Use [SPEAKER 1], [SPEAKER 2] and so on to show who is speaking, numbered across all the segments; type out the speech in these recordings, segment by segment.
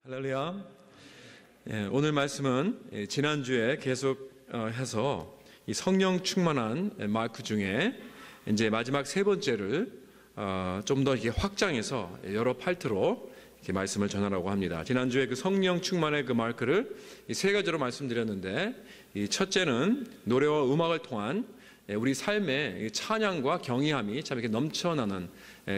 [SPEAKER 1] 할렐루야. 오늘 말씀은 지난주에 계속해서 이 성령 충만한 마크 중에 이제 마지막 세 번째를 좀 더 이렇게 확장해서 여러 파트로 이렇게 말씀을 전하라고 합니다. 지난주에 그 성령 충만의 그 마크를 이 세 가지로 말씀드렸는데, 이 첫째는 노래와 음악을 통한 우리 삶의 찬양과 경외함이 참 이렇게 넘쳐나는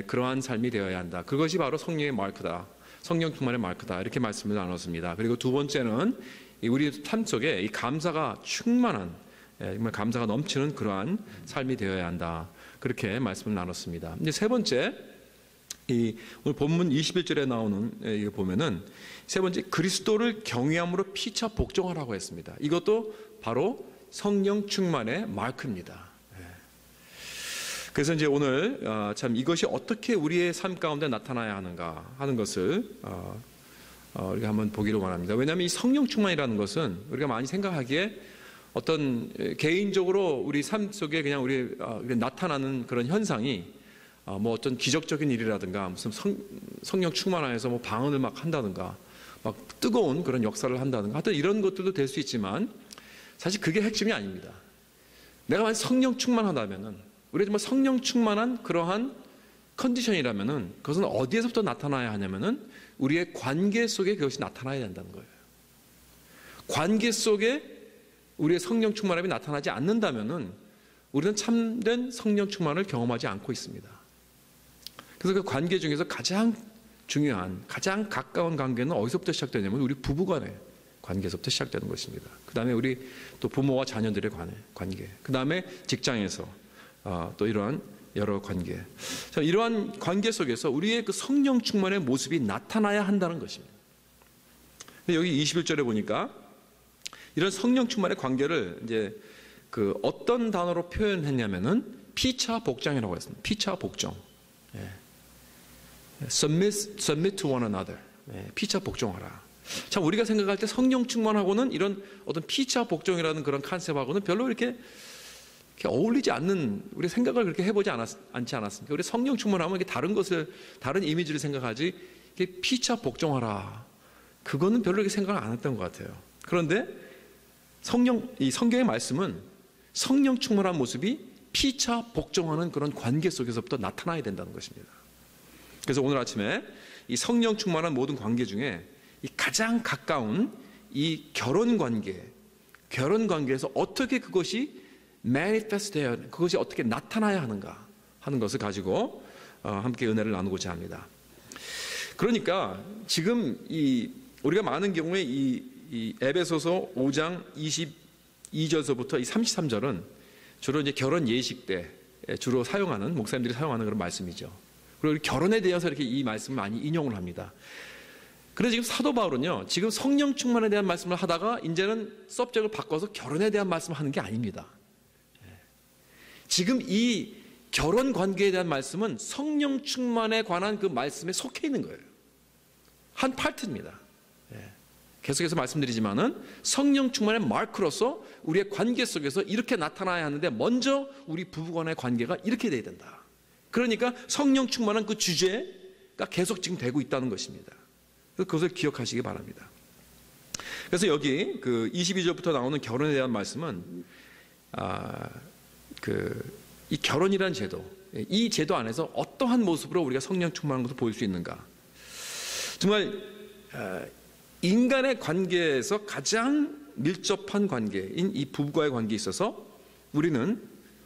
[SPEAKER 1] 그러한 삶이 되어야 한다. 그것이 바로 성령의 마크다. 성령 충만의 마크다. 이렇게 말씀을 나눴습니다. 그리고 두 번째는 우리 삶 속에 이 감사가 충만한, 정말 감사가 넘치는 그러한 삶이 되어야 한다. 그렇게 말씀을 나눴습니다. 이제 세 번째, 오늘 본문 21절에 나오는 이거 보면은 세 번째, 그리스도를 경외함으로 피차 복종하라고 했습니다. 이것도 바로 성령 충만의 마크입니다. 그래서 이제 오늘 참 이것이 어떻게 우리의 삶 가운데 나타나야 하는가 하는 것을 우리가 한번 보기로 원합니다. 왜냐하면 이 성령 충만이라는 것은 우리가 많이 생각하기에 어떤 개인적으로 우리 삶 속에 그냥 우리 나타나는 그런 현상이 뭐 어떤 기적적인 일이라든가 무슨 성령 충만하여서 뭐 방언을 막 한다든가 막 뜨거운 그런 역사를 한다든가 하여튼 이런 것들도 될 수 있지만 사실 그게 핵심이 아닙니다. 내가 만약 성령 충만하다면은, 우리가 정말 성령 충만한 그러한 컨디션이라면은 그것은 어디에서부터 나타나야 하냐면은 우리의 관계 속에 그것이 나타나야 된다는 거예요. 관계 속에 우리의 성령 충만함이 나타나지 않는다면은 우리는 참된 성령 충만을 경험하지 않고 있습니다. 그래서 그 관계 중에서 가장 중요한, 가장 가까운 관계는 어디서부터 시작되냐면 우리 부부간의 관계에서부터 시작되는 것입니다. 그 다음에 우리 또 부모와 자녀들의 관계, 그 다음에 직장에서 또 이러한 여러 관계. 자, 이러한 관계 속에서 우리의 그 성령 충만의 모습이 나타나야 한다는 것입니다. 여기 21절에 보니까 이런 성령 충만의 관계를 이제 그 어떤 단어로 표현했냐면은 피차 복종이라고 했습니다. 피차 복종. Submit to one another. 피차 복종하라. 참 우리가 생각할 때 성령 충만하고는 이런 어떤 피차 복종이라는 그런 컨셉하고는 별로 이렇게 어울리지 않는, 우리 생각을 그렇게 해보지 않지 않았습니까? 우리 성령 충만하면 이렇게 다른 이미지를 생각하지, 이렇게 피차 복종하라. 그거는 별로 이렇게 생각을 안 했던 것 같아요. 그런데 이 성경의 말씀은 성령 충만한 모습이 피차 복종하는 그런 관계 속에서부터 나타나야 된다는 것입니다. 그래서 오늘 아침에 이 성령 충만한 모든 관계 중에 이 가장 가까운 이 결혼 관계에서 어떻게 그것이 manifest 되어야, 그것이 어떻게 나타나야 하는가 하는 것을 가지고 함께 은혜를 나누고자 합니다. 그러니까 지금 우리가 많은 경우에 이 에베소서 5장 22절서부터 이 33절은 주로 이제 결혼 예식 때 주로 사용하는, 목사님들이 사용하는 그런 말씀이죠. 그리고 결혼에 대해서 이렇게 이 말씀을 많이 인용을 합니다. 그래서 지금 사도 바울은요, 지금 성령 충만에 대한 말씀을 하다가 이제는 서브젝트를 바꿔서 결혼에 대한 말씀을 하는 게 아닙니다. 지금 이 결혼 관계에 대한 말씀은 성령 충만에 관한 그 말씀에 속해 있는 거예요. 한 파트입니다. 계속해서 말씀드리지만은 성령 충만의 마크로서 우리의 관계 속에서 이렇게 나타나야 하는데 먼저 우리 부부간의 관계가 이렇게 돼야 된다. 그러니까 성령 충만한 그 주제가 계속 지금 되고 있다는 것입니다. 그것을 기억하시기 바랍니다. 그래서 여기 그 22절부터 나오는 결혼에 대한 말씀은 이 결혼이라는 제도, 이 제도 안에서 어떠한 모습으로 우리가 성령 충만한 것을 보일 수 있는가? 정말 인간의 관계에서 가장 밀접한 관계인 이 부부와의 관계에 있어서 우리는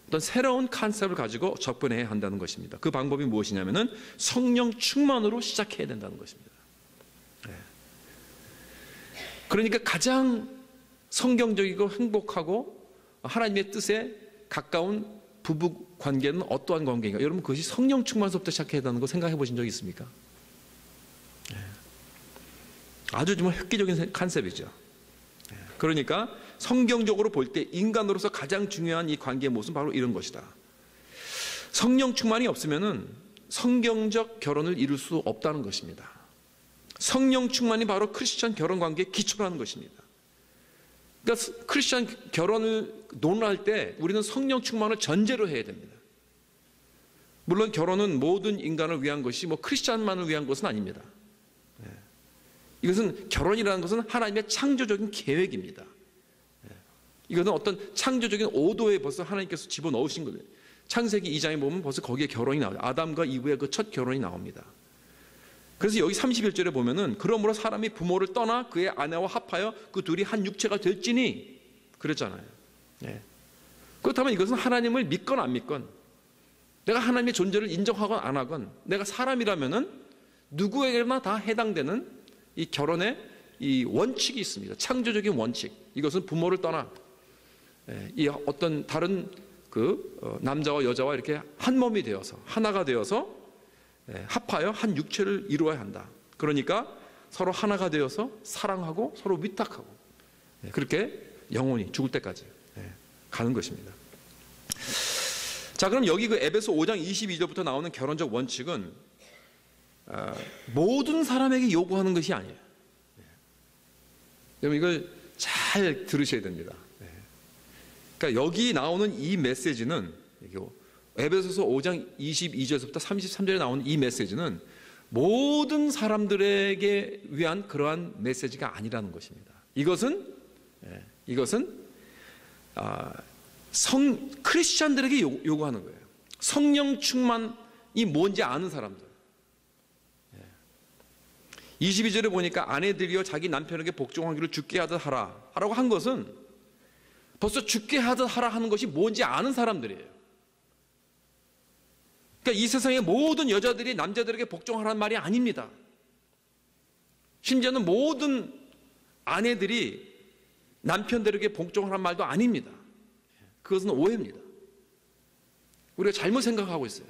[SPEAKER 1] 어떤 새로운 컨셉을 가지고 접근해야 한다는 것입니다. 그 방법이 무엇이냐면은 성령 충만으로 시작해야 된다는 것입니다. 그러니까 가장 성경적이고 행복하고 하나님의 뜻에 가까운 부부 관계는 어떠한 관계인가? 여러분, 그것이 성령 충만서부터 시작해야 한다는 거 생각해 보신 적 있습니까? 아주 정말 획기적인 컨셉이죠. 그러니까 성경적으로 볼 때 인간으로서 가장 중요한 이 관계의 모습은 바로 이런 것이다. 성령 충만이 없으면은 성경적 결혼을 이룰 수 없다는 것입니다. 성령 충만이 바로 크리스천 결혼 관계의 기초라는 것입니다. 그러니까 크리스천 결혼을 논할 때 우리는 성령 충만을 전제로 해야 됩니다. 물론 결혼은 모든 인간을 위한 것이 뭐 크리스천만을 위한 것은 아닙니다. 이것은 결혼이라는 것은 하나님의 창조적인 계획입니다. 이것은 어떤 창조적인 오도에 벌써 하나님께서 집어넣으신 거예요. 창세기 2장에 보면 벌써 거기에 결혼이 나와요. 아담과 이브의 그 첫 결혼이 나옵니다. 그래서 여기 31절에 보면은 그러므로 사람이 부모를 떠나 그의 아내와 합하여 그 둘이 한 육체가 될지니 그랬잖아요. 예. 그렇다면 이것은 하나님을 믿건 안 믿건, 내가 하나님의 존재를 인정하건 안 하건, 내가 사람이라면은 누구에게나 다 해당되는 이 결혼의 이 원칙이 있습니다. 창조적인 원칙. 이것은 부모를 떠나 이 어떤 다른 남자와 여자와 이렇게 한 몸이 되어서, 하나가 되어서 합하여 한 육체를 이루어야 한다. 그러니까 서로 하나가 되어서 사랑하고 서로 위탁하고 그렇게 영원히 죽을 때까지 가는 것입니다. 자, 그럼 여기 그 에베소 5장 22절부터 나오는 결혼적 원칙은 모든 사람에게 요구하는 것이 아니에요. 여러분 이걸 잘 들으셔야 됩니다. 그러니까 여기 나오는 이 메시지는, 에베소서 5장 22절부터 33절에 나오는 이 메시지는 모든 사람들에게 위한 그러한 메시지가 아니라는 것입니다. 이것은 크리스찬들에게 요구하는 거예요. 성령 충만이 뭔지 아는 사람들. 22절에 보니까 아내들이여 자기 남편에게 복종하기를 주께 하듯 하라라고 한 것은 벌써 주께 하듯 하라 하는 것이 뭔지 아는 사람들이에요. 그러니까 이 세상의 모든 여자들이 남자들에게 복종하라는 말이 아닙니다. 심지어는 모든 아내들이 남편들에게 복종하라는 말도 아닙니다. 그것은 오해입니다. 우리가 잘못 생각하고 있어요.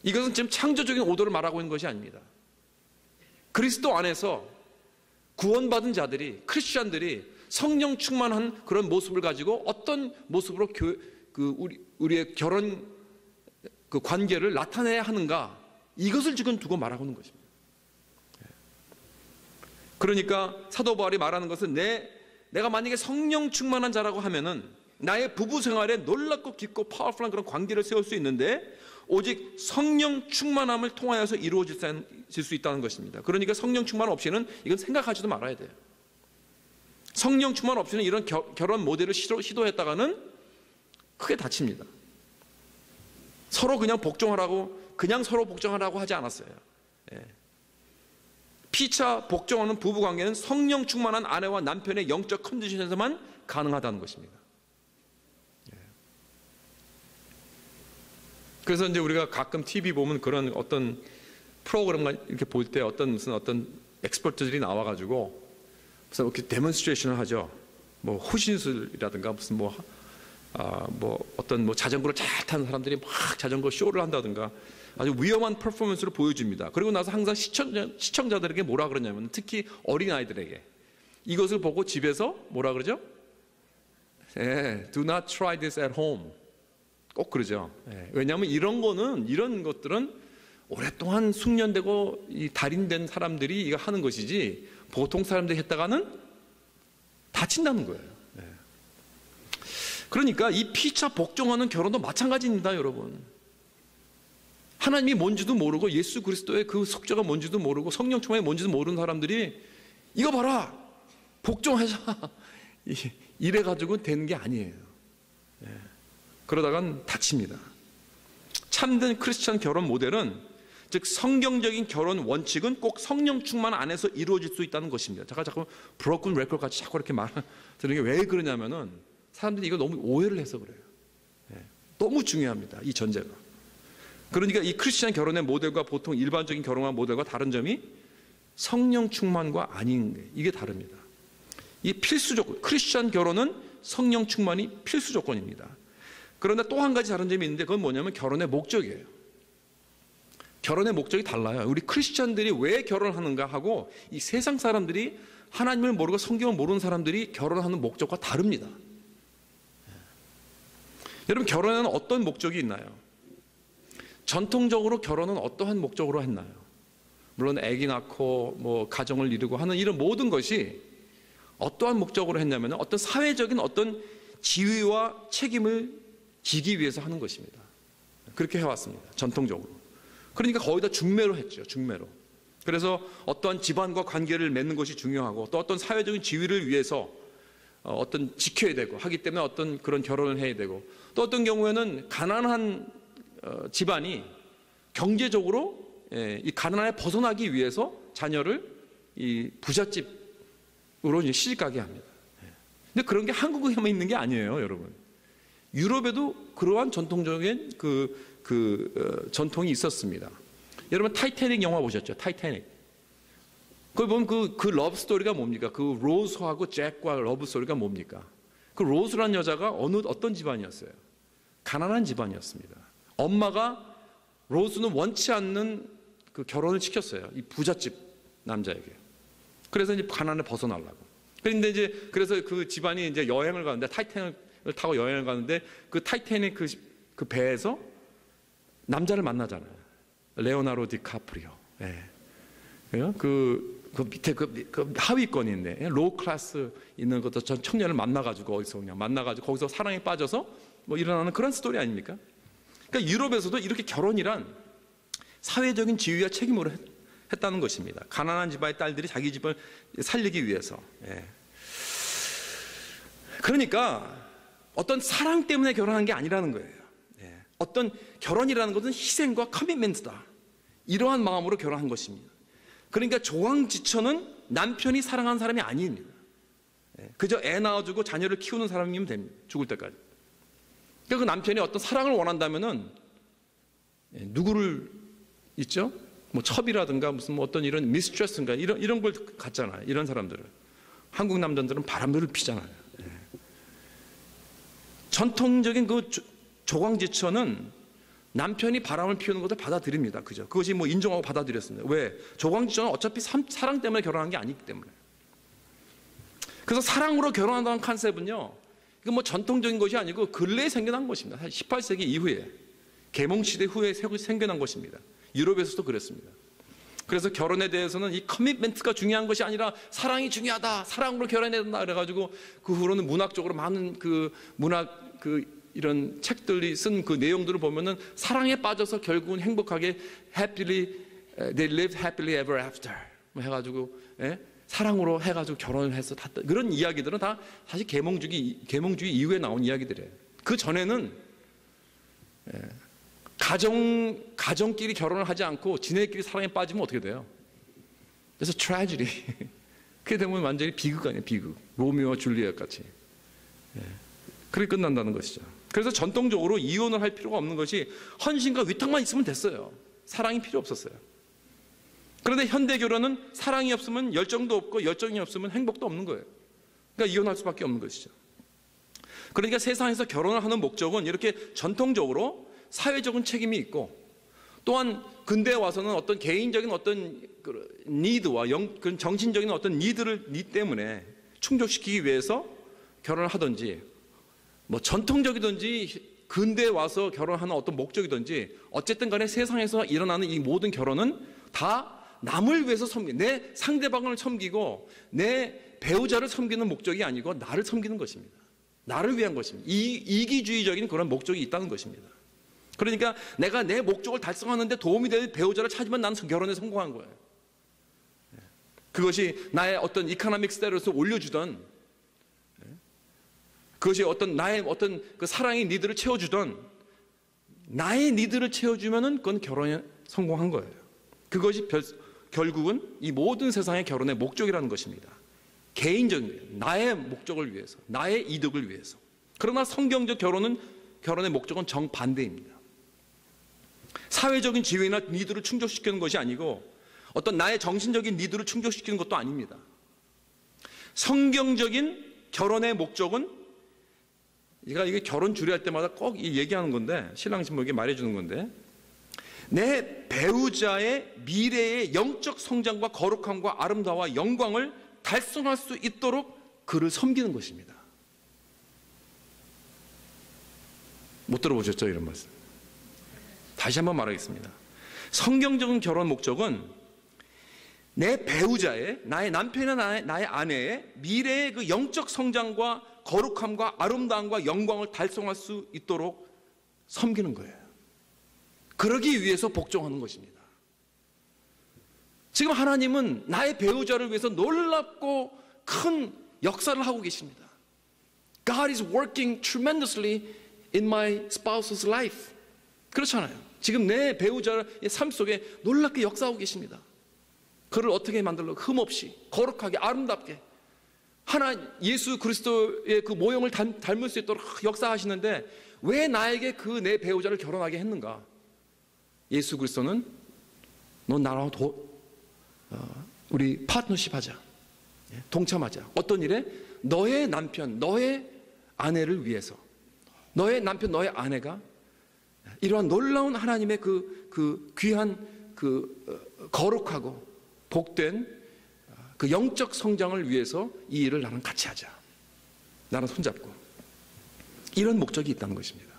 [SPEAKER 1] 이것은 지금 창조적인 오도를 말하고 있는 것이 아닙니다. 그리스도 안에서 구원받은 자들이, 크리스찬들이 성령 충만한 그런 모습을 가지고 어떤 모습으로 우리의 결혼 관계를 나타내야 하는가, 이것을 지금 두고 말하고 있는 것입니다. 그러니까 사도 바울이 말하는 것은 내가 만약에 성령 충만한 자라고 하면은 나의 부부 생활에 놀랍고 깊고 파워풀한 그런 관계를 세울 수 있는데 오직 성령 충만함을 통하여서 이루어질 수 있다는 것입니다. 그러니까 성령 충만 없이는 이건 생각하지도 말아야 돼요. 성령 충만 없이는 이런 결혼 모델을 시도했다가는 크게 다칩니다. 서로 그냥 서로 복종하라고 하지 않았어요. 피차 복종하는 부부 관계는 성령 충만한 아내와 남편의 영적 컨디션에서만 가능하다는 것입니다. 그래서 이제 우리가 가끔 TV 보면 그런 어떤 프로그램만 이렇게 볼 때 어떤 엑스퍼트들이 나와가지고 무슨 이렇게 데몬스트레이션을 하죠. 뭐 호신술이라든가 무슨 어떤 자전거를 잘 타는 사람들이 막 자전거 쇼를 한다든가 아주 위험한 퍼포먼스를 보여줍니다. 그리고 나서 항상 시청자들에게 뭐라 그러냐면, 특히 어린아이들에게 이것을 보고 집에서 뭐라 그러죠? Do not try this at home. 꼭 그러죠. 왜냐하면 이런 것들은 오랫동안 숙련되고 달인된 사람들이 이거 하는 것이지 보통 사람들이 했다가는 다친다는 거예요. 그러니까 이 피차 복종하는 결혼도 마찬가지입니다, 여러분. 하나님이 뭔지도 모르고 예수 그리스도의 그 속죄가 뭔지도 모르고 성령 충만이 뭔지도 모르는 사람들이 이거 봐라, 복종하자 이래가지고 되는 게 아니에요. 그러다간 다칩니다. 참된 크리스천 결혼 모델은, 즉 성경적인 결혼 원칙은 꼭 성령 충만 안에서 이루어질 수 있다는 것입니다. 제가 자꾸 브로큰 레코드 같이 자꾸 이렇게 말하는 게 왜 그러냐면은 사람들이 이거 너무 오해를 해서 그래요. 너무 중요합니다, 이 전제가. 그러니까 이 크리스천 결혼의 모델과 보통 일반적인 결혼한 모델과 다른 점이 성령 충만과 아닌 게, 이게 다릅니다. 이 필수 조건, 크리스천 결혼은 성령 충만이 필수 조건입니다. 그런데 또 한 가지 다른 점이 있는데 그건 뭐냐면 결혼의 목적이에요. 결혼의 목적이 달라요. 우리 크리스천들이 왜 결혼하는가 하고 이 세상 사람들이, 하나님을 모르고 성경을 모르는 사람들이 결혼하는 목적과 다릅니다. 여러분, 결혼에는 어떤 목적이 있나요? 전통적으로 결혼은 어떠한 목적으로 했나요? 물론 아기 낳고 가정을 이루고 하는 이런 모든 것이 어떠한 목적으로 했냐면 어떤 사회적인 어떤 지위와 책임을 지기 위해서 하는 것입니다. 그렇게 해왔습니다, 전통적으로. 그러니까 거의 다 중매로 했죠, 중매로. 그래서 어떠한 집안과 관계를 맺는 것이 중요하고 또 어떤 사회적인 지위를 위해서 어떤 지켜야 되고 하기 때문에 어떤 그런 결혼을 해야 되고 또 어떤 경우에는 가난한 집안이 경제적으로 이 가난에 벗어나기 위해서 자녀를 이 부잣집으로 이제 시집가게 합니다. 근데 그런 게 한국에만 있는 게 아니에요, 여러분. 유럽에도 그러한 전통적인 전통이 있었습니다. 여러분 타이타닉 영화 보셨죠? 타이타닉. 거기 보면 그 러브 스토리가 뭡니까? 그 로즈하고 잭과 러브 스토리가 뭡니까? 그 로즈라는 여자가 어떤 집안이었어요? 가난한 집안이었습니다. 엄마가 로즈는 원치 않는 그 결혼을 시켰어요. 이 부잣집 남자에게. 그래서 이제 가난을 벗어나려고. 그런데 이제 그래서 그 집안이 이제 여행을 가는데 타이타닉을 타고 여행을 가는데 그 타이타닉 그 배에서 남자를 만나잖아요. 레오나르도 디카프리오. 예. 그 밑에 그 하위권인데 로우 클래스 있는 것도 전 청년을 만나가지고 어디서 그냥 만나가지고 거기서 사랑에 빠져서 뭐 일어나는 그런 스토리 아닙니까? 그러니까 유럽에서도 이렇게 결혼이란 사회적인 지위와 책임으로 했다는 것입니다. 가난한 집안의 딸들이 자기 집을 살리기 위해서. 예. 그러니까 어떤 사랑 때문에 결혼한 게 아니라는 거예요. 예. 어떤 결혼이라는 것은 희생과 커미트먼트다. 이러한 마음으로 결혼한 것입니다. 그러니까 조항지처는 남편이 사랑하는 사람이 아닙니다. 그저 애 낳아주고 자녀를 키우는 사람이면 됩니다. 죽을 때까지. 그러니까 그 남편이 어떤 사랑을 원한다면은 누구를 있죠? 뭐 첩이라든가 무슨 뭐 어떤 이런 미스트레스인가 이런 걸 갖잖아요. 이런 사람들은 한국 남자들은 바람을 피잖아요. 전통적인 그 조광지처는 남편이 바람을 피우는 것을 받아들입니다. 그죠? 그것이 뭐 인정하고 받아들였습니다. 왜? 조광지처는 어차피 사랑 때문에 결혼한 게 아니기 때문에. 그래서 사랑으로 결혼한다는 컨셉은요, 이거 뭐 전통적인 것이 아니고 근래에 생겨난 것입니다. 18세기 이후에 계몽시대 후에 생겨난 것입니다. 유럽에서도 그랬습니다. 그래서 결혼에 대해서는 이 커미트먼트가 중요한 것이 아니라 사랑이 중요하다, 사랑으로 결혼해야 된다 그래가지고 그 후로는 문학적으로 많은 이런 책들이 쓴 그 내용들을 보면은 사랑에 빠져서 결국은 행복하게 they lived happily ever after 뭐 해가지고 사랑으로 해가지고 결혼을 해서 다 그런 이야기들은 다 사실 계몽주의 이후에 나온 이야기들이에요. 그 전에는 가정끼리 결혼을 하지 않고 지네끼리 사랑에 빠지면 어떻게 돼요? 그래서 트래지디. 그게 되면 완전히 비극 아니에요, 비극. 로미오와 줄리엣 같이. 그렇게 끝난다는 것이죠. 그래서 전통적으로 이혼을 할 필요가 없는 것이 헌신과 위탁만 있으면 됐어요. 사랑이 필요 없었어요. 그런데 현대 결혼은 사랑이 없으면 열정도 없고 열정이 없으면 행복도 없는 거예요. 그러니까 이혼할 수밖에 없는 것이죠. 그러니까 세상에서 결혼을 하는 목적은 이렇게 전통적으로 사회적인 책임이 있고 또한 근대에 와서는 어떤 개인적인 어떤 니드와 그런 정신적인 어떤 니 때문에 충족시키기 위해서 결혼을 하든지 뭐 전통적이든지 근대에 와서 결혼하는 어떤 목적이든지 어쨌든 간에 세상에서 일어나는 이 모든 결혼은 다 남을 위해서 내 상대방을 섬기고 내 배우자를 섬기는 목적이 아니고 나를 섬기는 것입니다. 나를 위한 것입니다. 이기주의적인 그런 목적이 있다는 것입니다. 그러니까 내가 내 목적을 달성하는데 도움이 될 배우자를 찾으면 나는 결혼에 성공한 거예요. 그것이 나의 어떤 이코노믹 스테이터스를 올려주던 그것이 나의 어떤 그 사랑의 니드를 채워주던 나의 니드를 채워주면은 그건 결혼에 성공한 거예요. 그것이 결국은 이 모든 세상의 결혼의 목적이라는 것입니다. 개인적인 나의 목적을 위해서, 나의 이득을 위해서. 그러나 성경적 결혼의 목적은 정반대입니다. 사회적인 지위나 니드를 충족시키는 것이 아니고 어떤 나의 정신적인 니드를 충족시키는 것도 아닙니다. 성경적인 결혼의 목적은 이게 결혼 주례할 때마다 꼭 얘기하는 건데 신랑 신부에게 말해주는 건데 내 배우자의 미래의 영적 성장과 거룩함과 아름다움과 영광을 달성할 수 있도록 그를 섬기는 것입니다. 못 들어보셨죠? 이런 말씀. 다시 한번 말하겠습니다. 성경적인 결혼 목적은 내 배우자의 나의 남편이나 나의 아내의 미래의 그 영적 성장과 거룩함과 아름다움과 영광을 달성할 수 있도록 섬기는 거예요. 그러기 위해서 복종하는 것입니다.
[SPEAKER 2] 지금 하나님은 나의 배우자를 위해서 놀랍고 큰 역사를 하고 계십니다. God is working tremendously in my spouse's life. 그렇잖아요. 지금 내 배우자의 삶 속에 놀랍게 역사하고 계십니다. 그를 어떻게 만들려? 흠없이, 거룩하게, 아름답게. 예수 그리스도의 그 모형을 닮을 수 있도록 역사하시는데 왜 나에게 그 내 배우자를 결혼하게 했는가? 예수 그리스도는 너 나랑 우리 파트너십 하자. 동참하자. 어떤 일에? 너의 남편, 너의 아내를 위해서. 너의 남편, 너의 아내가 이러한 놀라운 하나님의 그 귀한 거룩하고 복된 그 영적 성장을 위해서 이 일을 나랑 같이 하자. 나랑 손잡고. 이런 목적이 있다는 것입니다.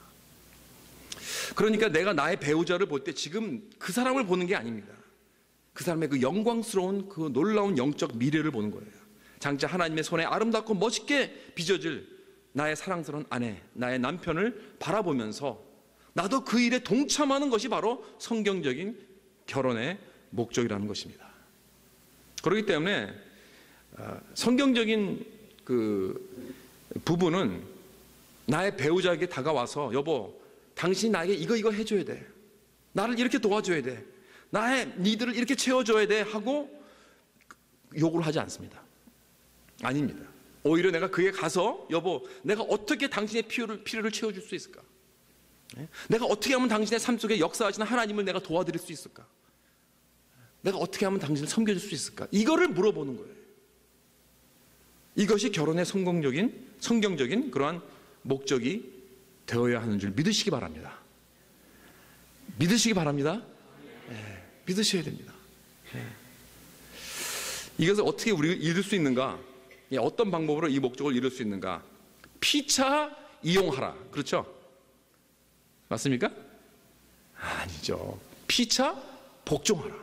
[SPEAKER 2] 그러니까 내가 나의 배우자를 볼 때 지금 그 사람을 보는 게 아닙니다. 그 사람의 그 영광스러운 그 놀라운 영적 미래를 보는 거예요. 장차 하나님의 손에 아름답고 멋있게 빚어질 나의 사랑스러운 아내, 나의 남편을 바라보면서 나도 그 일에 동참하는 것이 바로 성경적인 결혼의 목적이라는 것입니다. 그렇기 때문에 성경적인 그 부부는 나의 배우자에게 다가와서 여보, 당신이 나에게 이거 해줘야 돼. 나를 이렇게 도와줘야 돼. 나의 니들을 이렇게 채워줘야 돼 하고 요구를 하지 않습니다. 아닙니다. 오히려 내가 그에 가서 여보, 내가 어떻게 당신의 필요를 채워줄 수 있을까? 내가 어떻게 하면 당신의 삶 속에 역사하시는 하나님을 내가 도와드릴 수 있을까? 내가 어떻게 하면 당신을 섬겨줄 수 있을까? 이거를 물어보는 거예요. 이것이 결혼의 성경적인 그러한 목적이 되어야 하는 줄 믿으시기 바랍니다. 믿으시기 바랍니다. 네, 믿으셔야 됩니다. 네. 이것을 어떻게 우리가 이룰 수 있는가? 어떤 방법으로 이 목적을 이룰 수 있는가? 피차 이용하라. 그렇죠? 맞습니까? 아니죠. 피차 복종하라.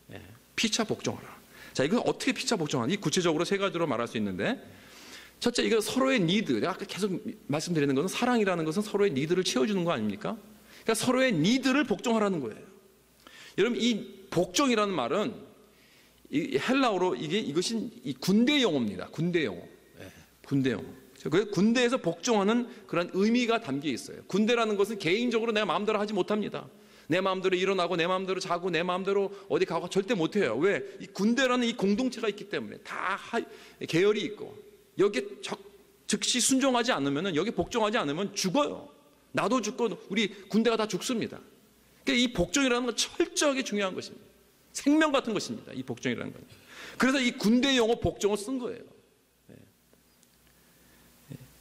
[SPEAKER 2] 네, 피차 복종하라. 자, 이건 어떻게 피차 복종하는지 구체적으로 세 가지로 말할 수 있는데, 첫째, 이거 서로의 니드. 내가 아까 계속 말씀드리는 것은 사랑이라는 것은 서로의 니드를 채워주는 거 아닙니까? 그러니까 서로의 니드를 복종하라는 거예요. 여러분, 이 복종이라는 말은 이 헬라어로 이것이 이 군대 용어입니다. 군대 용어. 네, 군대 용어. 그래서 군대에서 복종하는 그런 의미가 담겨 있어요. 군대라는 것은 개인적으로 내가 마음대로 하지 못합니다. 내 마음대로 일어나고 내 마음대로 자고 내 마음대로 어디 가고 절대 못해요. 왜? 이 군대라는 이 공동체가 있기 때문에 다 계열이 있고 여기에 즉시 순종하지 않으면, 여기 복종하지 않으면 죽어요. 나도 죽고 우리 군대가 다 죽습니다. 그러니까 이 복종이라는 건 철저하게 중요한 것입니다. 생명 같은 것입니다. 이 복종이라는 건. 그래서 이 군대 용어 복종을 쓴 거예요.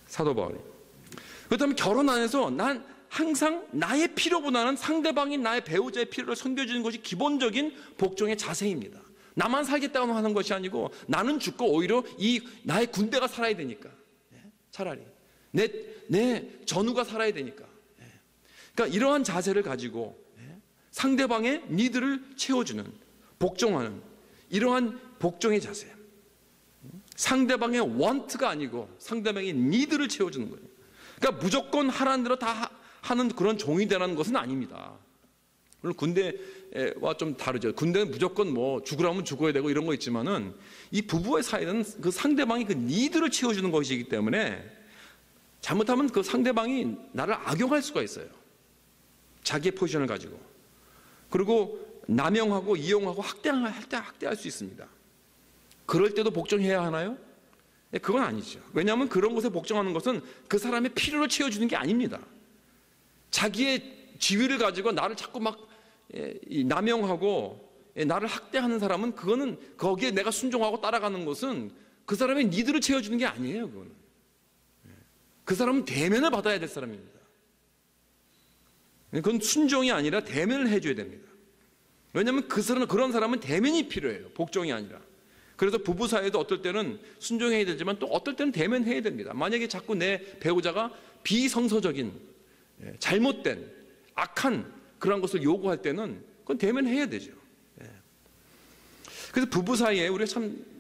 [SPEAKER 2] 사도 바울이. 그렇다면 결혼 안에서 난 항상 나의 필요보다는 상대방인 나의 배우자의 필요를 섬겨주는 것이 기본적인 복종의 자세입니다. 나만 살겠다고 하는 것이 아니고 나는 죽고 오히려 나의 군대가 살아야 되니까. 차라리 내 전우가 살아야 되니까. 그러니까 이러한 자세를 가지고 상대방의 니드를 채워주는, 복종하는 이러한 복종의 자세. 상대방의 want가 아니고 상대방의 니드를 채워주는 거예요. 그러니까 무조건 하라는 대로 다 하는 그런 종이 되라는 것은 아닙니다. 물론 군대와 좀 다르죠. 군대는 무조건 뭐 죽으라면 죽어야 되고 이런 거 있지만은 이 부부의 사이는 그 상대방이 그 니드를 채워주는 것이기 때문에 잘못하면 그 상대방이 나를 악용할 수가 있어요. 자기의 포지션을 가지고. 그리고 남용하고 이용하고 학대할 수 있습니다. 그럴 때도 복종해야 하나요? 그건 아니죠. 왜냐하면 그런 것에 복종하는 것은 그 사람의 필요를 채워주는 게 아닙니다. 자기의 지위를 가지고 나를 자꾸 막 남용하고 나를 학대하는 사람은 그거는 거기에 내가 순종하고 따라가는 것은 그 사람의 니드를 채워주는 게 아니에요. 그거는. 그 사람은 대면을 받아야 될 사람입니다. 그건 순종이 아니라 대면을 해줘야 됩니다. 왜냐하면 그런 사람은 대면이 필요해요. 복종이 아니라. 그래서 부부 사이에도 어떨 때는 순종해야 되지만 또 어떨 때는 대면해야 됩니다. 만약에 자꾸 내 배우자가 비성서적인 잘못된 악한 그런 것을 요구할 때는 그건 대면해야 되죠. 그래서 부부 사이에 우리가 참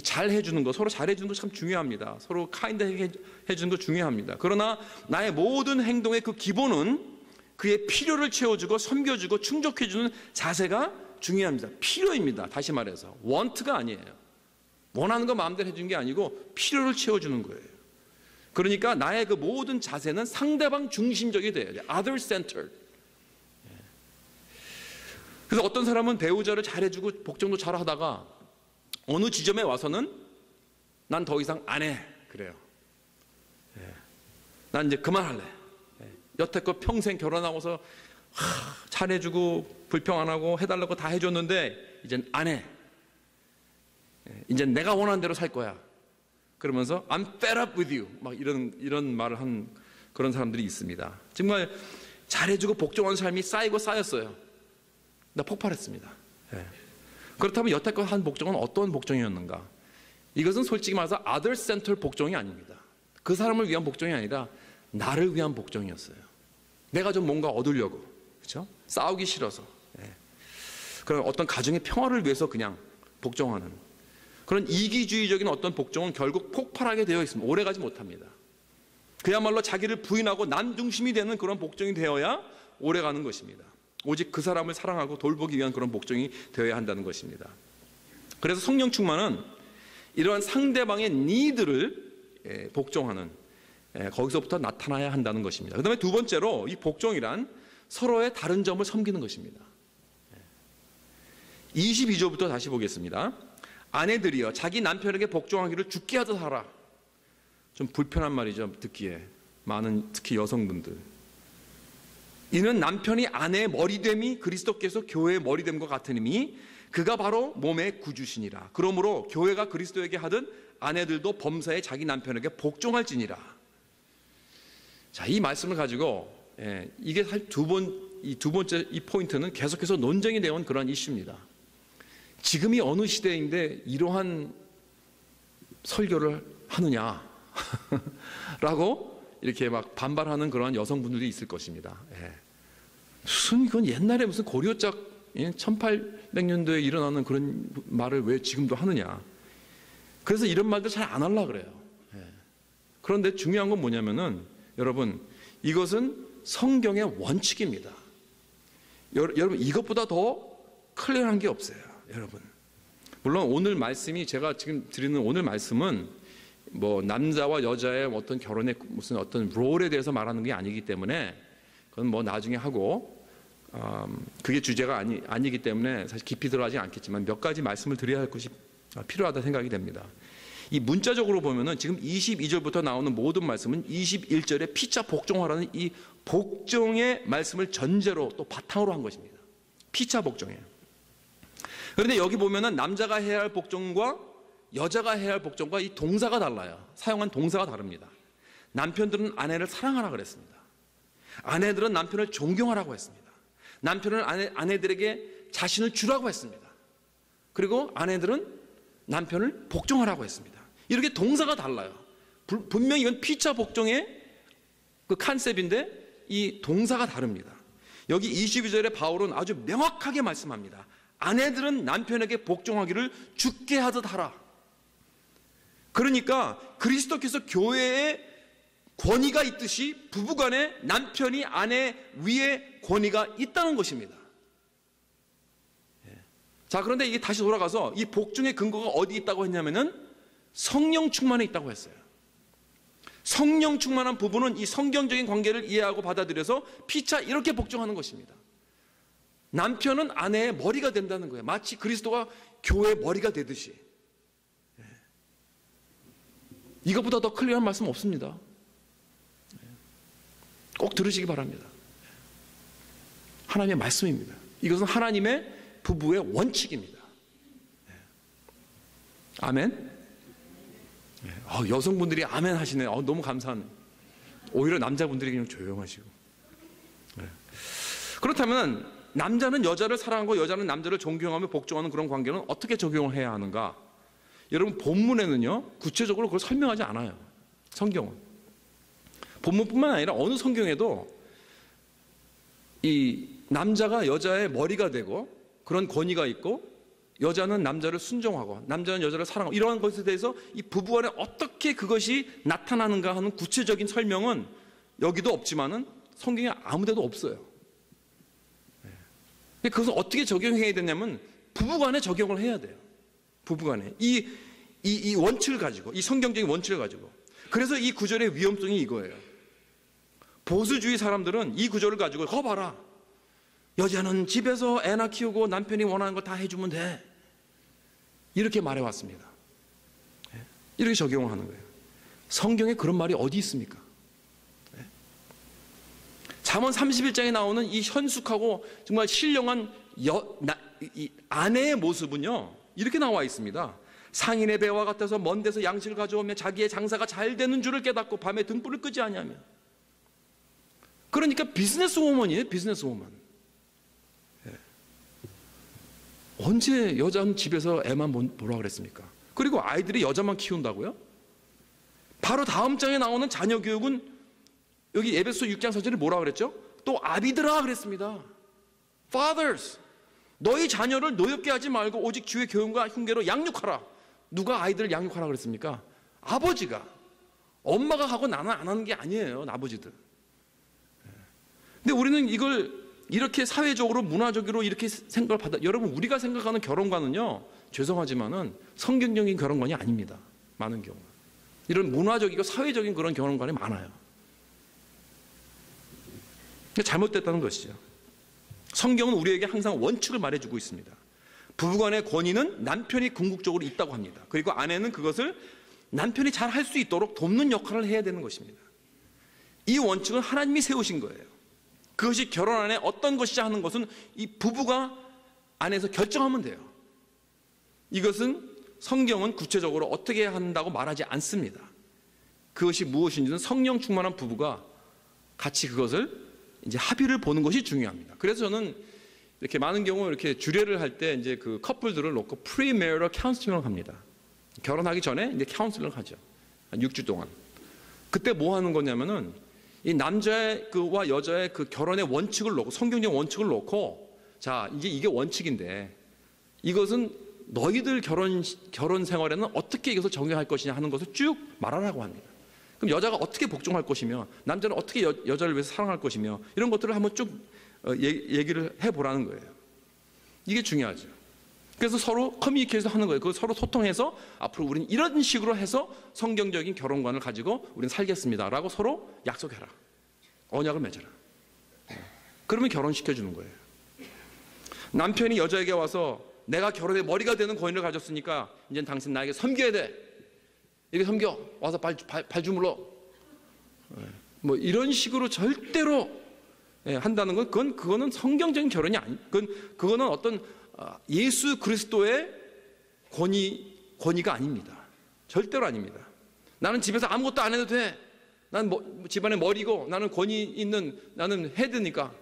[SPEAKER 2] 잘 해주는 거, 서로 잘 해주는 거 참 중요합니다. 서로 카인드하게 해주는 거 중요합니다. 그러나 나의 모든 행동의 그 기본은 그의 필요를 채워주고 섬겨주고 충족해주는 자세가 중요합니다. 필요입니다. 다시 말해서 want가 아니에요. 원하는 거 마음대로 해주는 게 아니고 필요를 채워주는 거예요. 그러니까 나의 그 모든 자세는 상대방 중심적이 돼야 돼요. other centered. 그래서 어떤 사람은 배우자를 잘해주고 복종도 잘하다가 어느 지점에 와서는 난 더 이상 안 해. 그래요. 난 이제 그만할래. 여태껏 평생 결혼하고서 잘해주고 불평 안 하고 해달라고 다 해줬는데 이젠 안 해. 이제 내가 원하는 대로 살 거야. 그러면서 I'm fed up with you. 막 이런 말을 한 그런 사람들이 있습니다. 정말 잘해주고 복종한 삶이 쌓이고 쌓였어요. 나 폭발했습니다. 그렇다면 여태껏 한 복종은 어떤 복종이었는가? 이것은 솔직히 말해서 other center 복종이 아닙니다. 그 사람을 위한 복종이 아니라 나를 위한 복종이었어요. 내가 좀 뭔가 얻으려고, 그렇죠? 싸우기 싫어서, 그런 어떤 가정의 평화를 위해서 그냥 복종하는 그런 이기주의적인 어떤 복종은 결국 폭발하게 되어 있습니다. 오래가지 못합니다. 그야말로 자기를 부인하고 남 중심이 되는 그런 복종이 되어야 오래가는 것입니다. 오직 그 사람을 사랑하고 돌보기 위한 그런 복종이 되어야 한다는 것입니다. 그래서 성령 충만은 이러한 상대방의 니드를 복종하는, 거기서부터 나타나야 한다는 것입니다. 그 다음에 두 번째로 이 복종이란 서로의 다른 점을 섬기는 것입니다. 22절부터 다시 보겠습니다. 아내들이여 자기 남편에게 복종하기를 죽게 하듯 하라. 좀 불편한 말이죠, 듣기에. 많은 특히 여성분들. 이는 남편이 아내의 머리됨이 그리스도께서 교회의 머리됨과 같으니 그가 바로 몸의 구주시니라. 그러므로 교회가 그리스도에게 하듯 아내들도 범사에 자기 남편에게 복종할지니라. 자, 이 말씀을 가지고 이게 사실 이 두 번째 이 포인트는 계속해서 논쟁이 되어온 그런 이슈입니다. 지금이 어느 시대인데 이러한 설교를 하느냐 라고 이렇게 막 반발하는 그러한 여성분들이 있을 것입니다. 무슨 그건 옛날에 무슨 고려짝 1800년도에 일어나는 그런 말을 왜 지금도 하느냐. 그래서 이런 말도 잘 안 하려고 그래요. 그런데 중요한 건 뭐냐면은 여러분, 이것은 성경의 원칙입니다. 여러분, 이것보다 더 클리어한 게 없어요. 여러분, 물론 오늘 말씀이, 제가 지금 드리는 오늘 말씀은 뭐 남자와 여자의 어떤 결혼의 무슨 어떤 롤에 대해서 말하는 게 아니기 때문에 그건 뭐 나중에 하고, 그게 주제가 아니기 때문에 사실 깊이 들어가지 않겠지만 몇 가지 말씀을 드려야 할 것이 필요하다 생각이 됩니다. 이 문자적으로 보면은 지금 22절부터 나오는 모든 말씀은 21절에 피차 복종하라는 이 복종의 말씀을 전제로 또 바탕으로 한 것입니다. 피차 복종이에요. 그런데 여기 보면은 남자가 해야 할 복종과 여자가 해야 할 복종과 이 동사가 달라요. 사용한 동사가 다릅니다. 남편들은 아내를 사랑하라 그랬습니다. 아내들은 남편을 존경하라고 했습니다. 남편은 아내들에게 자신을 주라고 했습니다. 그리고 아내들은 남편을 복종하라고 했습니다. 이렇게 동사가 달라요. 분명히 이건 피차 복종의 그 컨셉인데 이 동사가 다릅니다. 여기 22절에 바울은 아주 명확하게 말씀합니다. 아내들은 남편에게 복종하기를 죽게 하듯 하라. 그러니까 그리스도께서 교회에 권위가 있듯이 부부간에 남편이 아내 위에 권위가 있다는 것입니다. 자, 그런데 이게 다시 돌아가서 이 복종의 근거가 어디 있다고 했냐면은 성령 충만에 있다고 했어요. 성령 충만한 부부는 이 성경적인 관계를 이해하고 받아들여서 피차 이렇게 복종하는 것입니다. 남편은 아내의 머리가 된다는 거예요. 마치 그리스도가 교회의 머리가 되듯이. 이것보다 더 클리어한 말씀 없습니다. 꼭 들으시기 바랍니다. 하나님의 말씀입니다. 이것은 하나님의 부부의 원칙입니다. 아멘. 여성분들이 아멘 하시네요. 너무 감사하네요. 오히려 남자분들이 그냥 조용하시고. 그렇다면 남자는 여자를 사랑하고 여자는 남자를 존경하며 복종하는 그런 관계는 어떻게 적용을 해야 하는가? 여러분, 본문에는요 구체적으로 그걸 설명하지 않아요. 성경은 본문뿐만 아니라 어느 성경에도 이 남자가 여자의 머리가 되고 그런 권위가 있고 여자는 남자를 순종하고 남자는 여자를 사랑하고 이러한 것에 대해서 이 부부간에 어떻게 그것이 나타나는가 하는 구체적인 설명은 여기도 없지만은 성경에 아무 데도 없어요. 근데 그것을 어떻게 적용해야 되냐면 부부간에 적용을 해야 돼요. 부부간에 이 원칙을 가지고, 이 성경적인 원칙을 가지고. 그래서 이 구절의 위험성이 이거예요. 보수주의 사람들은 이 구절을 가지고 거 봐라, 여자는 집에서 애나 키우고 남편이 원하는 거 다 해주면 돼, 이렇게 말해왔습니다. 이렇게 적용을 하는 거예요. 성경에 그런 말이 어디 있습니까? 잠언 31장에 나오는 이 현숙하고 정말 신령한 이 아내의 모습은요, 이렇게 나와 있습니다. 상인의 배와 같아서 먼 데서 양식을 가져오며 자기의 장사가 잘 되는 줄을 깨닫고 밤에 등불을 끄지 아니하며. 그러니까 비즈니스 woman이에요. 비즈니스 woman. 언제 여자는 집에서 애만 보라 그랬습니까? 그리고 아이들이 여자만 키운다고요? 바로 다음 장에 나오는 자녀 교육은 여기 에베소 6장 4절에 뭐라 그랬죠? 또 아비들아 그랬습니다. Fathers, 너희 자녀를 노엽게 하지 말고 오직 주의 교훈과 흉계로 양육하라. 누가 아이들을 양육하라 그랬습니까? 아버지가. 엄마가 하고 나는 안 하는 게 아니에요, 아버지들. 근데 우리는 이걸 이렇게 사회적으로 문화적으로 이렇게 생각을 받아. 여러분, 우리가 생각하는 결혼관은요, 죄송하지만은 성경적인 결혼관이 아닙니다. 많은 경우 이런 문화적이고 사회적인 그런 결혼관이 많아요. 잘못됐다는 것이죠. 성경은 우리에게 항상 원칙을 말해주고 있습니다. 부부간의 권위는 남편이 궁극적으로 있다고 합니다. 그리고 아내는 그것을 남편이 잘 할 수 있도록 돕는 역할을 해야 되는 것입니다. 이 원칙은 하나님이 세우신 거예요. 그것이 결혼 안에 어떤 것이자 하는 것은 이 부부가 안에서 결정하면 돼요. 이것은 성경은 구체적으로 어떻게 한다고 말하지 않습니다. 그것이 무엇인지는 성령 충만한 부부가 같이 그것을 이제 합의를 보는 것이 중요합니다. 그래서 저는 이렇게 많은 경우 이렇게 주례를 할 때 이제 그 커플들을 놓고 프리메리럴 카운슬링을 합니다. 결혼하기 전에 이제 카운슬링을 하죠. 한 6주 동안. 그때 뭐 하는 거냐면은 이 남자의 그와 여자의 그 결혼의 원칙을 놓고, 성경적 원칙을 놓고, 자, 이제 이게 원칙인데 이것은 너희들 결혼 생활에는 어떻게 이것을 적용할 것이냐 하는 것을 쭉 말하라고 합니다. 그럼 여자가 어떻게 복종할 것이며 남자는 어떻게 여자를 위해서 사랑할 것이며 이런 것들을 한번 쭉 얘기를 해보라는 거예요. 이게 중요하죠. 그래서 서로 커뮤니케이션 하는 거예요. 서로 소통해서 앞으로 우리는 이런 식으로 해서 성경적인 결혼관을 가지고 우리는 살겠습니다 라고 서로 약속해라. 언약을 맺어라. 그러면 결혼시켜주는 거예요. 남편이 여자에게 와서 내가 결혼의 머리가 되는 권위를 가졌으니까 이제 당신 나에게 섬겨야 돼. 이렇게 섬겨. 와서 발 주물러. 뭐 이런 식으로 절대로 한다는 건 그거는 성경적인 결혼이 그거는 어떤 예수 그리스도의 권위가 아닙니다. 절대로 아닙니다. 나는 집에서 아무것도 안 해도 돼. 난 집안의 머리고 나는 권위 있는, 나는 헤드니까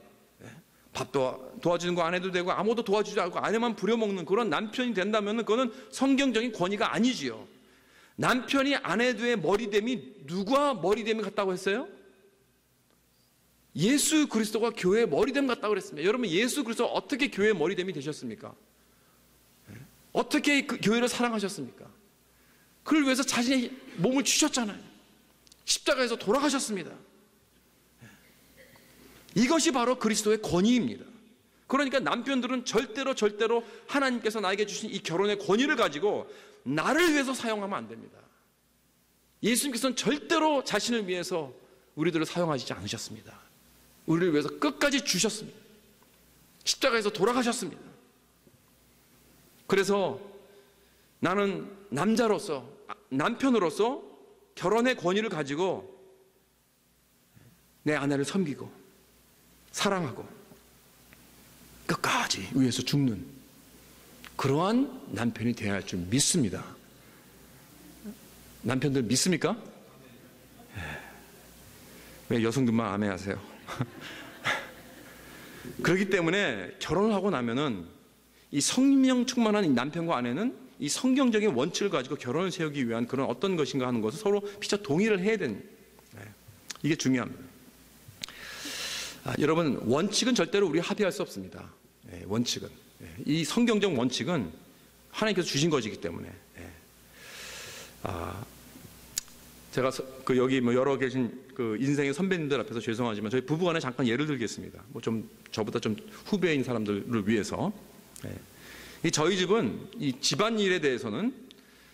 [SPEAKER 2] 밥도 도와주는 거 안 해도 되고 아무것도 도와주지 않고 아내만 부려먹는 그런 남편이 된다면 그거는 성경적인 권위가 아니지요. 남편이 아내의 머리됨이 누가 머리됨이 같다고 했어요? 예수 그리스도가 교회의 머리됨 같다고 그랬습니다. 여러분, 예수 그리스도가 어떻게 교회의 머리됨이 되셨습니까? 어떻게 그 교회를 사랑하셨습니까? 그를 위해서 자신의 몸을 주셨잖아요. 십자가에서 돌아가셨습니다. 이것이 바로 그리스도의 권위입니다. 그러니까 남편들은 절대로 하나님께서 나에게 주신 이 결혼의 권위를 가지고 나를 위해서 사용하면 안 됩니다. 예수님께서는 절대로 자신을 위해서 우리들을 사용하시지 않으셨습니다. 우리를 위해서 끝까지 주셨습니다. 십자가에서 돌아가셨습니다. 그래서 나는 남편으로서 결혼의 권위를 가지고 내 아내를 섬기고 사랑하고 끝까지 위해서 죽는 그러한 남편이 되어야 할 줄 믿습니다. 남편들 믿습니까? 왜 여성들만 아멘하세요? 그렇기 때문에 결혼을 하고 나면은 이 성령 충만한 이 남편과 아내는 이 성경적인 원칙을 가지고 결혼을 세우기 위한 그런 어떤 것인가 하는 것을 서로 피차 동의를 해야 되는, 이게 중요합니다. 여러분, 원칙은 절대로 우리 합의할 수 없습니다. 원칙은, 이 성경적 원칙은 하나님께서 주신 것이기 때문에. 제가 여기 여러 계신 인생의 선배님들 앞에서 죄송하지만 저희 부부간에 잠깐 예를 들겠습니다. 좀 저보다 좀 후배인 사람들을 위해서. 이 저희 집은 이 집안일에 대해서는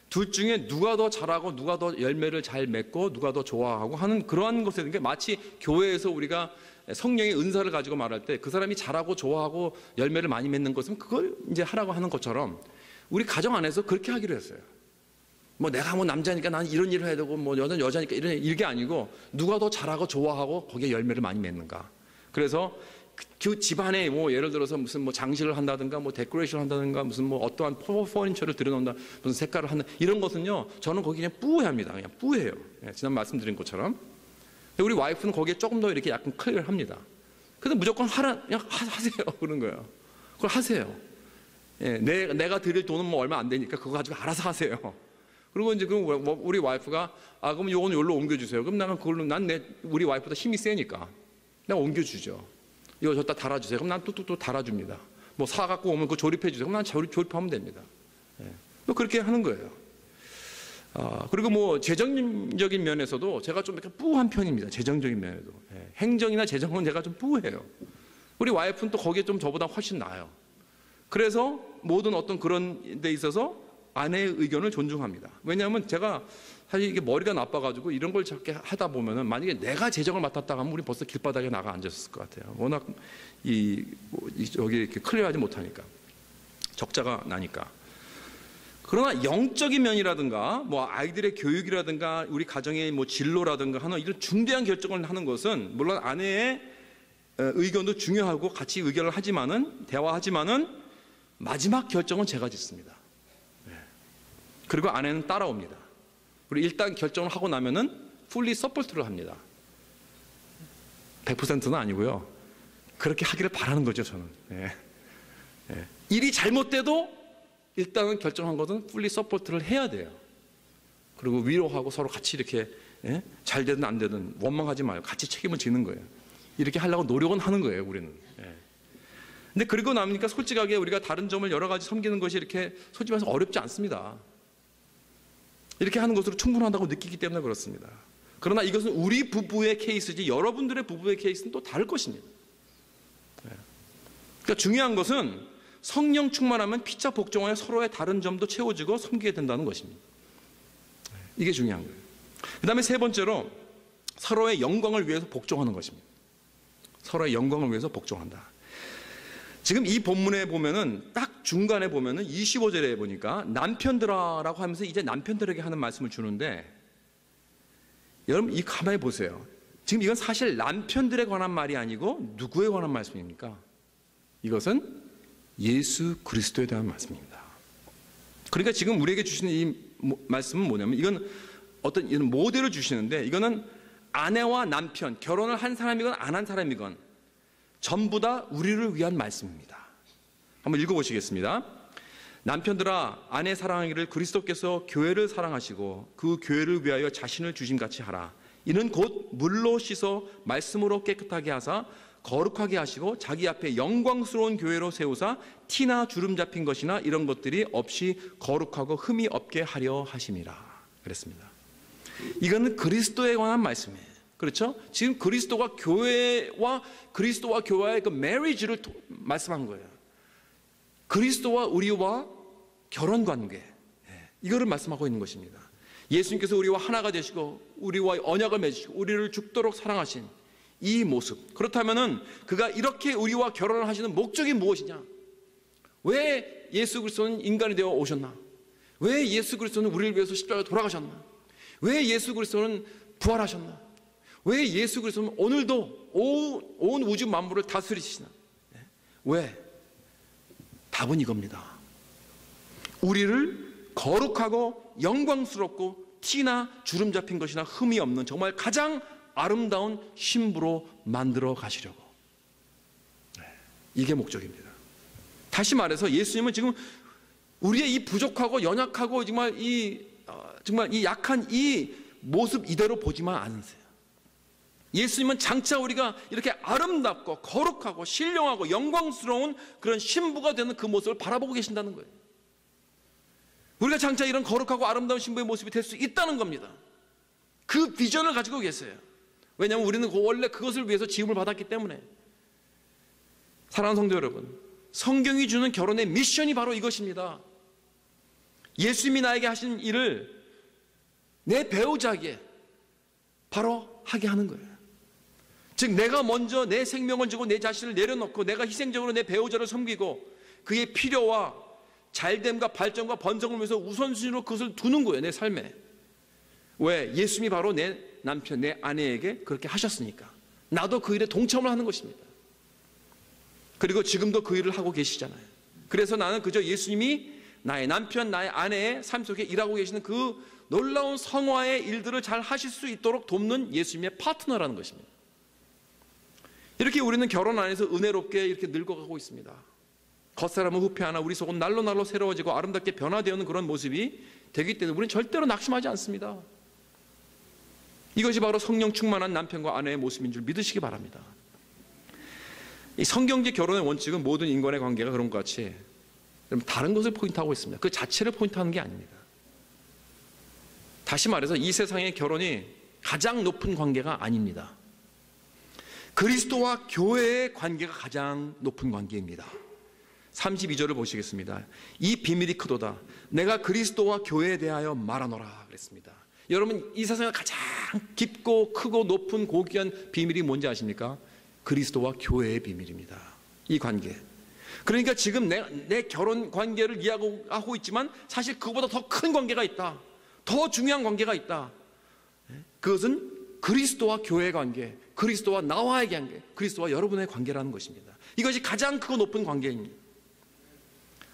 [SPEAKER 2] 둘 중에 누가 더 잘하고 누가 더 열매를 잘 맺고 누가 더 좋아하고 하는 그러한 것에 그러니까 마치 교회에서 우리가 성령의 은사를 가지고 말할 때 그 사람이 잘하고 좋아하고 열매를 많이 맺는 것은 그걸 이제 하라고 하는 것처럼 우리 가정 안에서 그렇게 하기로 했어요. 내가 남자니까 나는 이런 일을 해야 되고 여자는 여자니까 이게 아니고 누가 더 잘하고 좋아하고 거기에 열매를 많이 맺는가. 그래서 그 집안에 예를 들어서 무슨 장식을 한다든가 데코레이션을 한다든가 무슨 어떠한 퍼니처를 들여놓는다 무슨 색깔을 하는 이런 것은요 저는 거기 그냥 뿌해합니다. 그냥 뿌해요. 지난 말씀드린 것처럼. 우리 와이프는 거기에 조금 더 이렇게 약간 클리어를 합니다. 그래서 무조건 그냥 하세요 그런 거예요. 그걸 하세요. 내가 드릴 돈은 얼마 안 되니까 그거 가지고 알아서 하세요. 그리고 이제 우리 와이프가 그럼 요거는 여기로 옮겨주세요. 그럼 나는 그걸로 우리 와이프보다 힘이 세니까 내가 옮겨주죠. 이거 저기다 달아주세요. 그럼 난 뚝뚝뚝 달아줍니다. 사갖고 오면 그거 조립해주세요. 그럼 난 조립하면 됩니다. 그렇게 하는 거예요. 그리고 재정적인 면에서도 제가 좀 이렇게 뿌한 편입니다. 재정적인 면에도. 행정이나 재정은 제가 좀 뿌해요. 우리 와이프는 또 거기에 좀 저보다 훨씬 나아요. 그래서 모든 어떤 그런 데 있어서 아내의 의견을 존중합니다. 왜냐하면 제가 사실 이게 머리가 나빠가지고 이런 걸 저렇게 하다 보면은 만약에 내가 재정을 맡았다 하면 우리 벌써 길바닥에 나가 앉았을 것 같아요. 워낙 여기 이렇게 클리어하지 못하니까 적자가 나니까. 그러나 영적인 면이라든가 아이들의 교육이라든가 우리 가정의 진로라든가 하는 이런 중대한 결정을 하는 것은 물론 아내의 의견도 중요하고 같이 의견을 하지만은 대화하지만은 마지막 결정은 제가 짓습니다. 그리고 아내는 따라옵니다. 그리고 일단 결정을 하고 나면은 풀리 서포트를 합니다. 100%는 아니고요. 그렇게 하기를 바라는 거죠, 저는. 일이 잘못돼도 일단은 결정한 것은 풀리 서포트를 해야 돼요. 그리고 위로하고 서로 같이 이렇게 잘 되든 안 되든 원망하지 마요. 같이 책임을 지는 거예요. 이렇게 하려고 노력은 하는 거예요, 우리는. 근데 그리고 나니까 솔직하게 우리가 다른 점을 여러 가지 섬기는 것이 이렇게 솔직히 말해서 어렵지 않습니다. 이렇게 하는 것으로 충분하다고 느끼기 때문에 그렇습니다. 그러나 이것은 우리 부부의 케이스지 여러분들의 부부의 케이스는 또 다를 것입니다. 그러니까 중요한 것은 성령 충만하면 피차 복종하여 서로의 다른 점도 채워지고 섬기게 된다는 것입니다. 이게 중요한 거예요. 그 다음에 세 번째로 서로의 영광을 위해서 복종하는 것입니다. 서로의 영광을 위해서 복종한다. 지금 이 본문에 보면은 딱 중간에 보면은 25절에 보니까 남편들아라고 하면서 이제 남편들에게 하는 말씀을 주는데 여러분 이 가만히 보세요. 지금 이건 사실 남편들에 관한 말이 아니고 누구에 관한 말씀입니까? 이것은 예수 그리스도에 대한 말씀입니다. 그러니까 지금 우리에게 주시는 이 말씀은 뭐냐면 이건 어떤 이런 모델을 주시는데 이거는 아내와 남편, 결혼을 한 사람이건 안 한 사람이건 전부 다 우리를 위한 말씀입니다. 한번 읽어보시겠습니다. 남편들아 아내 사랑하기를 그리스도께서 교회를 사랑하시고 그 교회를 위하여 자신을 주심같이 하라. 이는 곧 물로 씻어 말씀으로 깨끗하게 하사 거룩하게 하시고 자기 앞에 영광스러운 교회로 세우사 티나 주름 잡힌 것이나 이런 것들이 없이 거룩하고 흠이 없게 하려 하심이라 그랬습니다. 이거는 그리스도에 관한 말씀이에요. 그렇죠? 지금 그리스도와 교회와 교회의 그 메리지를 말씀한 거예요. 그리스도와 우리와 결혼 관계 이거를 말씀하고 있는 것입니다. 예수님께서 우리와 하나가 되시고 우리와 언약을 맺으시고 우리를 죽도록 사랑하신 이 모습. 그렇다면은 그가 이렇게 우리와 결혼을 하시는 목적이 무엇이냐? 왜 예수 그리스도는 인간이 되어 오셨나? 왜 예수 그리스도는 우리를 위해서 십자가에 돌아가셨나? 왜 예수 그리스도는 부활하셨나? 왜 예수 그리스도는 오늘도 온 우주 만물을 다스리시나? 왜? 답은 이겁니다. 우리를 거룩하고 영광스럽고 티나 주름 잡힌 것이나 흠이 없는 정말 가장 아름다운 신부로 만들어 가시려고. 이게 목적입니다. 다시 말해서 예수님은 지금 우리의 이 부족하고 연약하고 정말 이 약한 이 모습 이대로 보지만 않으세요. 예수님은 장차 우리가 이렇게 아름답고 거룩하고 신령하고 영광스러운 그런 신부가 되는 그 모습을 바라보고 계신다는 거예요. 우리가 장차 이런 거룩하고 아름다운 신부의 모습이 될 수 있다는 겁니다. 그 비전을 가지고 계세요. 왜냐하면 우리는 원래 그것을 위해서 지음을 받았기 때문에. 사랑하는 성도 여러분, 성경이 주는 결혼의 미션이 바로 이것입니다. 예수님이 나에게 하신 일을 내 배우자에게 바로 하게 하는 거예요. 즉 내가 먼저 내 생명을 주고 내 자신을 내려놓고 내가 희생적으로 내 배우자를 섬기고 그의 필요와 잘됨과 발전과 번성을 위해서 우선순위로 그것을 두는 거예요. 내 삶에. 왜? 예수님이 바로 내 남편, 내 아내에게 그렇게 하셨으니까. 나도 그 일에 동참을 하는 것입니다. 그리고 지금도 그 일을 하고 계시잖아요. 그래서 나는 그저 예수님이 나의 남편, 나의 아내의 삶 속에 일하고 계시는 그 놀라운 성화의 일들을 잘 하실 수 있도록 돕는 예수님의 파트너라는 것입니다. 이렇게 우리는 결혼 안에서 은혜롭게 이렇게 늙어가고 있습니다. 겉사람은 후패하나 우리 속은 날로 새로워지고 아름답게 변화되는 그런 모습이 되기 때문에 우리는 절대로 낙심하지 않습니다. 이것이 바로 성령 충만한 남편과 아내의 모습인 줄 믿으시기 바랍니다. 이 성경적 결혼의 원칙은 모든 인간의 관계가 그런 것 같이 다른 것을 포인트하고 있습니다. 그 자체를 포인트하는 게 아닙니다. 다시 말해서 이 세상의 결혼이 가장 높은 관계가 아닙니다. 그리스도와 교회의 관계가 가장 높은 관계입니다. 32절을 보시겠습니다. 이 비밀이 크도다. 내가 그리스도와 교회에 대하여 말하노라 그랬습니다. 여러분, 이 세상에 가장 깊고 크고 높은 고귀한 비밀이 뭔지 아십니까? 그리스도와 교회의 비밀입니다. 이 관계. 그러니까 지금 내 결혼 관계를 이야기하고 있지만 사실 그거보다 더 큰 관계가 있다. 더 중요한 관계가 있다. 그것은 그리스도와 교회의 관계, 그리스도와 나와의 관계, 그리스도와 여러분의 관계라는 것입니다. 이것이 가장 크고 높은 관계입니다.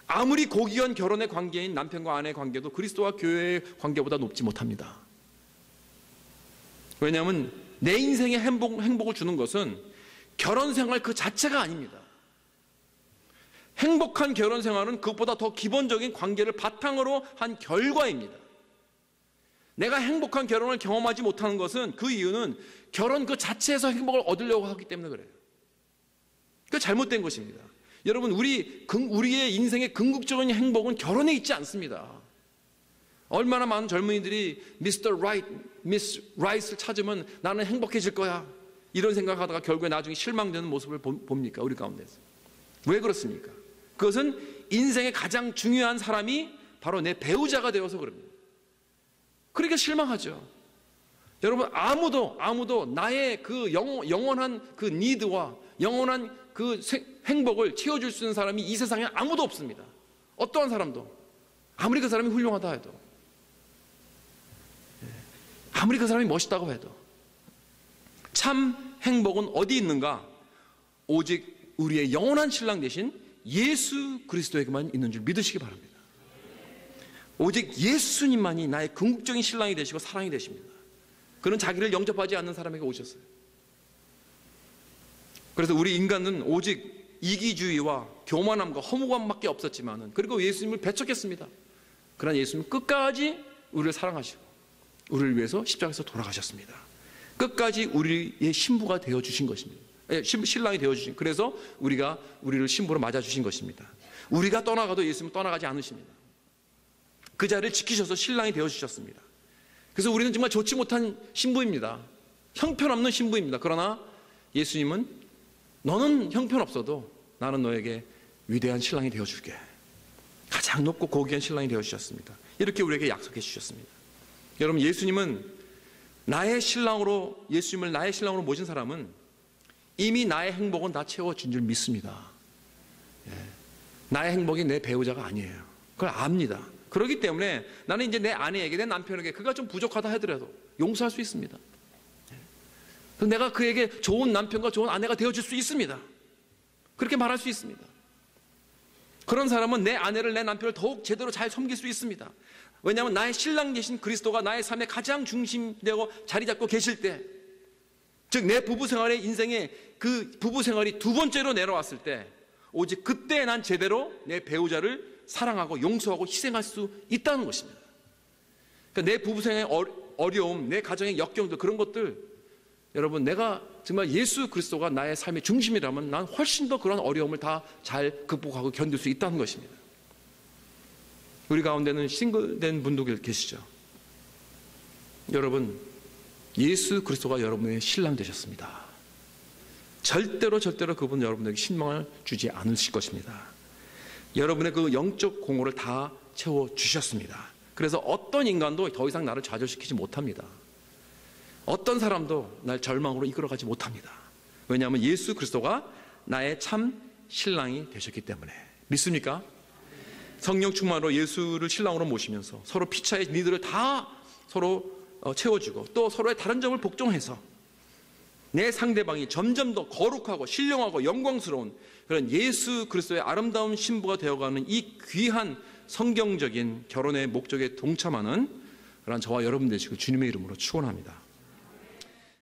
[SPEAKER 2] 아무리 고귀한 결혼의 관계인 남편과 아내의 관계도 그리스도와 교회의 관계보다 높지 못합니다. 왜냐하면 내 인생에 행복을 주는 것은 결혼 생활 그 자체가 아닙니다. 행복한 결혼 생활은 그것보다 더 기본적인 관계를 바탕으로 한 결과입니다. 내가 행복한 결혼을 경험하지 못하는 것은 그 이유는 결혼 그 자체에서 행복을 얻으려고 하기 때문에 그래요. 그게 잘못된 것입니다. 여러분, 우리의 인생의 궁극적인 행복은 결혼에 있지 않습니다. 얼마나 많은 젊은이들이 미스터 라이트, 미스 라이트를 찾으면 나는 행복해질 거야, 이런 생각하다가 결국에 나중에 실망되는 모습을 봅니까? 우리 가운데서. 왜 그렇습니까? 그것은 인생의 가장 중요한 사람이 바로 내 배우자가 되어서 그럽니다. 그러니까 실망하죠. 여러분, 아무도 나의 그 영원한 그 니드와 영원한 그 행복을 채워줄 수 있는 사람이 이 세상에 아무도 없습니다. 어떠한 사람도. 아무리 그 사람이 훌륭하다 해도, 아무리 그 사람이 멋있다고 해도. 참 행복은 어디 있는가? 오직 우리의 영원한 신랑 되신 예수 그리스도에게만 있는 줄 믿으시기 바랍니다. 오직 예수님만이 나의 궁극적인 신랑이 되시고 사랑이 되십니다. 그는 자기를 영접하지 않는 사람에게 오셨어요. 그래서 우리 인간은 오직 이기주의와 교만함과 허무감밖에 없었지만은, 그리고 예수님을 배척했습니다. 그러나 예수님은 끝까지 우리를 사랑하시고 우리를 위해서 십자가에서 돌아가셨습니다. 끝까지 우리의 신부가 되어주신 것입니다. 신랑이 되어주신, 그래서 우리를 신부로 맞아주신 것입니다. 우리가 떠나가도 예수님은 떠나가지 않으십니다. 그 자리를 지키셔서 신랑이 되어주셨습니다. 그래서 우리는 정말 좋지 못한 신부입니다. 형편없는 신부입니다. 그러나 예수님은 너는 형편없어도 나는 너에게 위대한 신랑이 되어줄게. 가장 높고 고귀한 신랑이 되어주셨습니다. 이렇게 우리에게 약속해 주셨습니다. 여러분, 예수님을 나의 신랑으로 모신 사람은 이미 나의 행복은 다 채워진 줄 믿습니다. 나의 행복이 내 배우자가 아니에요. 그걸 압니다. 그렇기 때문에 나는 이제 내 아내에게, 내 남편에게 그가 좀 부족하다 하더라도 용서할 수 있습니다. 내가 그에게 좋은 남편과 좋은 아내가 되어줄 수 있습니다. 그렇게 말할 수 있습니다. 그런 사람은 내 아내를, 내 남편을 더욱 제대로 잘 섬길 수 있습니다. 왜냐하면 나의 신랑 되신 그리스도가 나의 삶의 가장 중심되고 자리 잡고 계실 때, 즉 내 부부생활의 인생에 그 부부생활이 두 번째로 내려왔을 때, 오직 그때 난 제대로 내 배우자를 사랑하고 용서하고 희생할 수 있다는 것입니다. 그러니까 내 부부생활의 어려움, 내 가정의 역경들, 그런 것들, 여러분, 내가 정말 예수 그리스도가 나의 삶의 중심이라면 난 훨씬 더 그런 어려움을 다 잘 극복하고 견딜 수 있다는 것입니다. 우리 가운데는 싱글된 분도 계시죠. 여러분, 예수 그리스도가 여러분의 신랑 되셨습니다. 절대로 그분 여러분에게 신망을 주지 않으실 것입니다. 여러분의 그 영적 공허를 다 채워주셨습니다. 그래서 어떤 인간도 더 이상 나를 좌절시키지 못합니다. 어떤 사람도 날 절망으로 이끌어가지 못합니다. 왜냐하면 예수 그리스도가 나의 참 신랑이 되셨기 때문에. 믿습니까? 성령 충만으로 예수를 신랑으로 모시면서 서로 피차의 니들을 다 서로 채워주고 또 서로의 다른 점을 복종해서 내 상대방이 점점 더 거룩하고 신령하고 영광스러운 그런 예수 그리스도의 아름다운 신부가 되어가는 이 귀한 성경적인 결혼의 목적에 동참하는 그런 저와 여러분 되시고 주님의 이름으로 축원합니다.